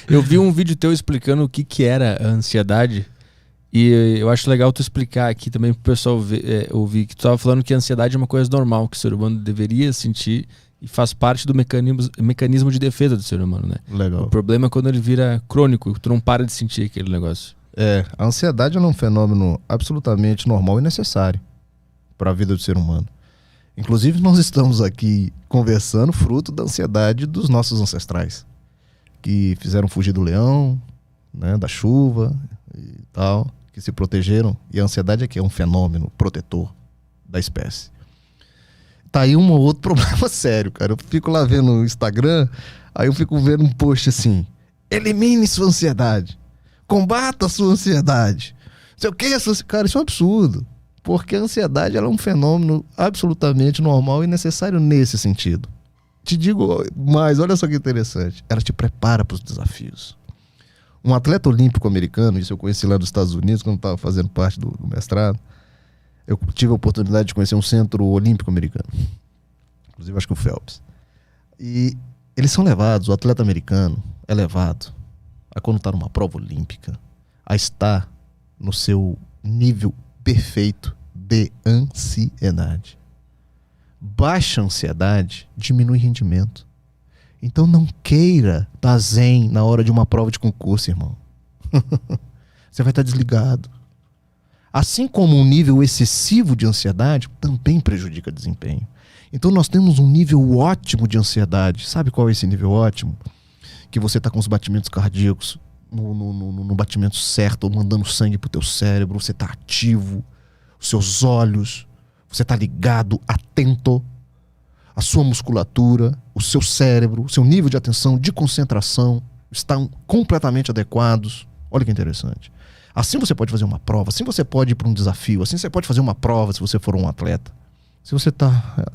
Eu vi um vídeo teu explicando o que era a ansiedade. E eu acho legal tu explicar aqui também pro pessoal ouvir que tu tava falando que a ansiedade é uma coisa normal, que o ser humano deveria sentir e faz parte do mecanismo de defesa do ser humano, né? Legal. O problema é quando ele vira crônico, tu não para de sentir aquele negócio. A ansiedade é um fenômeno absolutamente normal e necessário para a vida do ser humano. Inclusive, nós estamos aqui conversando fruto da ansiedade dos nossos ancestrais, que fizeram fugir do leão, né, da chuva e tal, que se protegeram. E a ansiedade aqui é um fenômeno protetor da espécie. Tá aí um outro problema sério, cara. Eu fico lá vendo no Instagram, aí eu fico vendo um post assim: elimine sua ansiedade, combata a sua ansiedade. Sei o que, cara, isso é um absurdo. Porque a ansiedade ela é um fenômeno absolutamente normal e necessário nesse sentido. Te digo mais, olha só que interessante. Ela te prepara para os desafios. Um atleta olímpico americano, isso eu conheci lá nos Estados Unidos, quando estava fazendo parte do mestrado. Eu tive a oportunidade de conhecer um centro olímpico americano. Inclusive, acho que o Phelps. E eles são levados, o atleta americano é levado a, quando está numa prova olímpica, a estar no seu nível perfeito de ansiedade. Baixa ansiedade diminui rendimento. Então não queira estar zen na hora de uma prova de concurso, irmão. Você vai estar desligado. Assim como um nível excessivo de ansiedade também prejudica desempenho. Então nós temos um nível ótimo de ansiedade. Sabe qual é esse nível ótimo? Que você está com os batimentos cardíacos no batimento certo, ou mandando sangue para o teu cérebro, você está ativo, os seus olhos, você está ligado, atento, a sua musculatura, o seu cérebro, o seu nível de atenção, de concentração estão completamente adequados. Olha que interessante. Assim você pode fazer uma prova, assim você pode ir para um desafio, assim você pode fazer uma prova se você for um atleta. Se você está...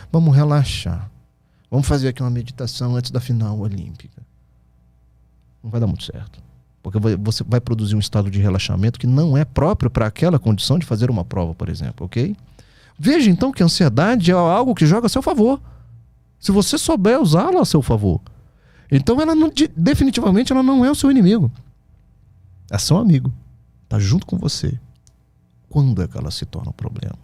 Vamos relaxar. Vamos fazer aqui uma meditação antes da final olímpica. Não vai dar muito certo. Porque você vai produzir um estado de relaxamento que não é próprio para aquela condição de fazer uma prova, por exemplo, ok? Veja então que a ansiedade é algo que joga a seu favor. Se você souber usá-la a seu favor. Então ela não, definitivamente ela não é o seu inimigo. É seu amigo. Está junto com você. Quando é que ela se torna um problema?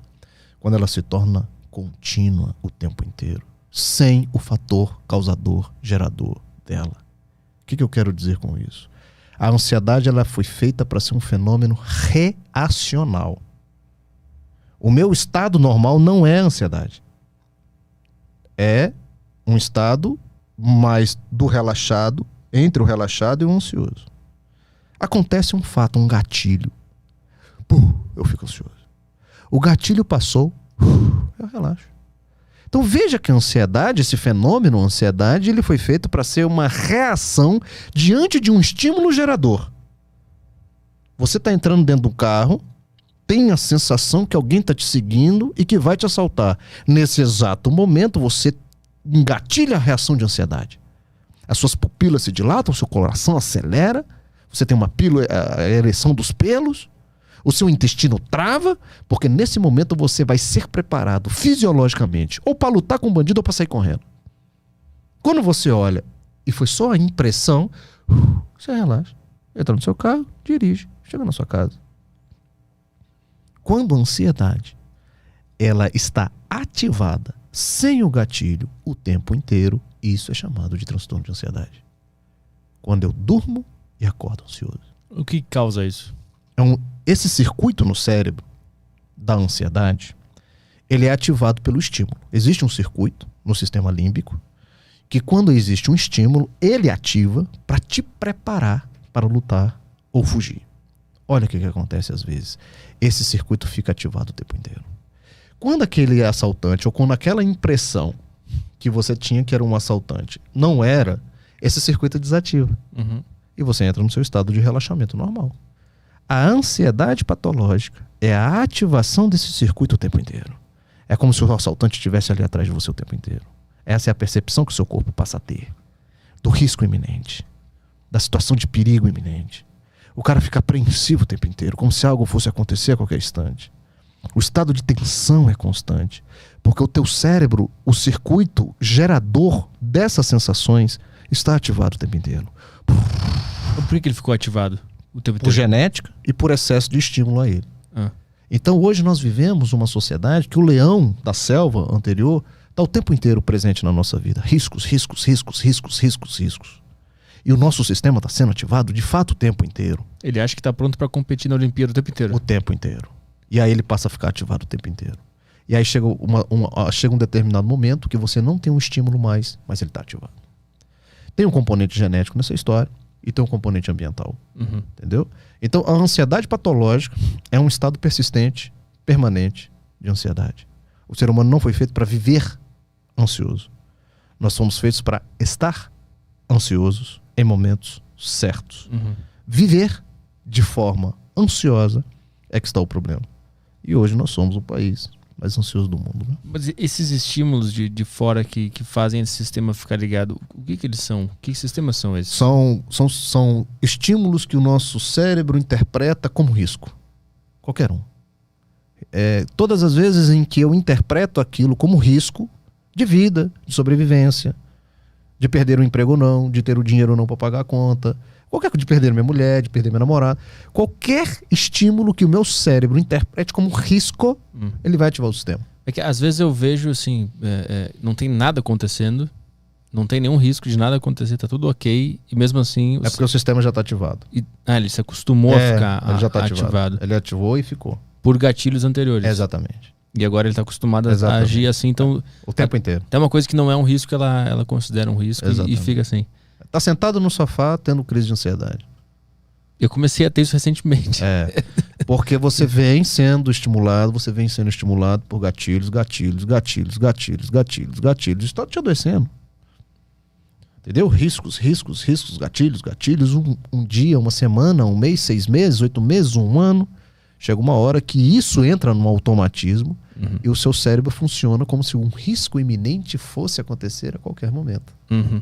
Quando ela se torna contínua o tempo inteiro, sem o fator causador, gerador dela. O que eu quero dizer com isso? A ansiedade ela foi feita para ser um fenômeno reacional. O meu estado normal não é ansiedade. É um estado mais do relaxado, entre o relaxado e o ansioso. Acontece um fato, um gatilho. Eu fico ansioso. O gatilho passou, eu relaxo. Então veja que a ansiedade, esse fenômeno, a ansiedade, ele foi feito para ser uma reação diante de um estímulo gerador. Você está entrando dentro do carro, tem a sensação que alguém está te seguindo e que vai te assaltar. Nesse exato momento, você engatilha a reação de ansiedade. As suas pupilas se dilatam, o seu coração acelera, você tem a ereção dos pelos, o seu intestino trava, porque nesse momento você vai ser preparado fisiologicamente ou para lutar com o bandido ou para sair correndo. Quando você olha e foi só a impressão, você relaxa, entra no seu carro, dirige, chega na sua casa. Quando a ansiedade ela está ativada sem o gatilho o tempo inteiro, isso é chamado de transtorno de ansiedade. Quando eu durmo e acordo ansioso. O que causa isso? Esse circuito no cérebro da ansiedade, ele é ativado pelo estímulo. Existe um circuito no sistema límbico que quando existe um estímulo, ele ativa para te preparar para lutar ou fugir. Olha o que acontece às vezes. Esse circuito fica ativado o tempo inteiro. Quando aquele assaltante, ou quando aquela impressão que você tinha que era um assaltante não era, esse circuito desativa. E você entra no seu estado de relaxamento normal. A ansiedade patológica é a ativação desse circuito o tempo inteiro. É como se o assaltante estivesse ali atrás de você o tempo inteiro. Essa é a percepção que o seu corpo passa a ter. Do risco iminente. Da situação de perigo iminente. O cara fica apreensivo o tempo inteiro, como se algo fosse acontecer a qualquer instante. O estado de tensão é constante. Porque o teu cérebro, o circuito gerador dessas sensações, está ativado o tempo inteiro. Por que ele ficou ativado o tempo Por inteiro? genética e por excesso de estímulo a ele. Ah. Então hoje nós vivemos uma sociedade que o leão da selva anterior está o tempo inteiro presente na nossa vida. Riscos, riscos, riscos, riscos, riscos, riscos. E o nosso sistema está sendo ativado de fato o tempo inteiro. Ele acha que está pronto para competir na Olimpíada o tempo inteiro. O tempo inteiro. E aí ele passa a ficar ativado o tempo inteiro. E aí chega um determinado momento que você não tem um estímulo mais, mas ele está ativado. Tem um componente genético nessa história e tem um componente ambiental. Uhum. Entendeu? Então a ansiedade patológica é um estado persistente, permanente de ansiedade. O ser humano não foi feito para viver ansioso. Nós somos feitos para estar ansiosos em momentos certos. Uhum. Viver de forma ansiosa é que está o problema. E hoje nós somos o país mais ansioso do mundo. Né? Mas esses estímulos de fora que fazem esse sistema ficar ligado, o que eles são? Que sistemas são esses? São estímulos que o nosso cérebro interpreta como risco. Qualquer um. Todas as vezes em que eu interpreto aquilo como risco de vida, de sobrevivência, de perder o emprego ou não, de ter o dinheiro ou não para pagar a conta, de perder minha mulher, de perder minha namorada, qualquer estímulo que o meu cérebro interprete como risco, ele vai ativar o sistema. É que às vezes eu vejo assim, não tem nada acontecendo, não tem nenhum risco de nada acontecer, tá tudo ok, e mesmo assim... É porque o sistema já está ativado. Ele se acostumou a ficar ele já tá ativado. Ele ativou e ficou. Por gatilhos anteriores. Exatamente. E agora ele está acostumado a agir assim, então... O tempo inteiro. Tem uma coisa que não é um risco, ela considera um risco e fica assim. Tá sentado no sofá tendo crise de ansiedade. Eu comecei a ter isso recentemente. Porque você vem sendo estimulado por gatilhos, gatilhos, gatilhos, gatilhos, gatilhos, gatilhos. Isso tá te adoecendo. Entendeu? Riscos, riscos, riscos, gatilhos, gatilhos. Um dia, uma semana, um mês, 6 meses, 8 meses, um ano. Chega uma hora que isso entra num automatismo e o seu cérebro funciona como se um risco iminente fosse acontecer a qualquer momento. Uhum.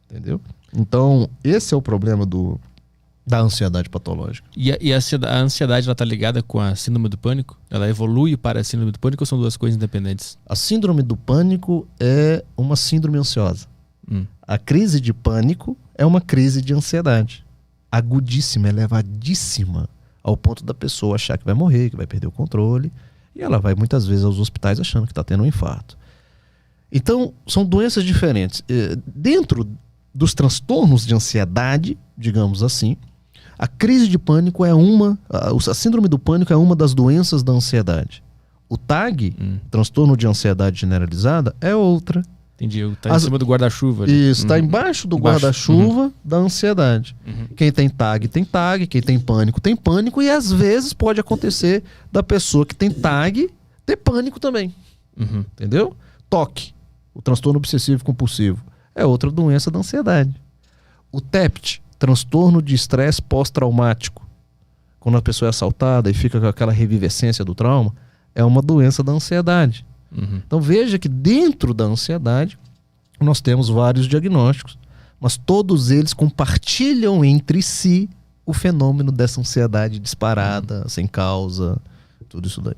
Entendeu? Então, esse é o problema da ansiedade patológica. E a ansiedade, ela tá ligada com a síndrome do pânico? Ela evolui para a síndrome do pânico ou são duas coisas independentes? A síndrome do pânico é uma síndrome ansiosa. A crise de pânico é uma crise de ansiedade. Agudíssima, elevadíssima, ao ponto da pessoa achar que vai morrer, que vai perder o controle. E ela vai muitas vezes aos hospitais achando que está tendo um infarto. Então, são doenças diferentes. Dentro dos transtornos de ansiedade, digamos assim, a crise de pânico a síndrome do pânico é uma das doenças da ansiedade. O TAG, transtorno de ansiedade generalizada, é outra. Entendi, tá em cima do guarda-chuva. Isso, está embaixo do guarda-chuva da ansiedade. Quem tem TAG, quem tem pânico, e às vezes pode acontecer da pessoa que tem TAG ter pânico também. Entendeu? TOC, o transtorno obsessivo compulsivo, é outra doença da ansiedade. O TEPT, transtorno de estresse pós-traumático, quando a pessoa é assaltada e fica com aquela revivescência do trauma, é uma doença da ansiedade. Então veja que dentro da ansiedade nós temos vários diagnósticos, mas todos eles compartilham entre si o fenômeno dessa ansiedade disparada, sem causa, tudo isso daí.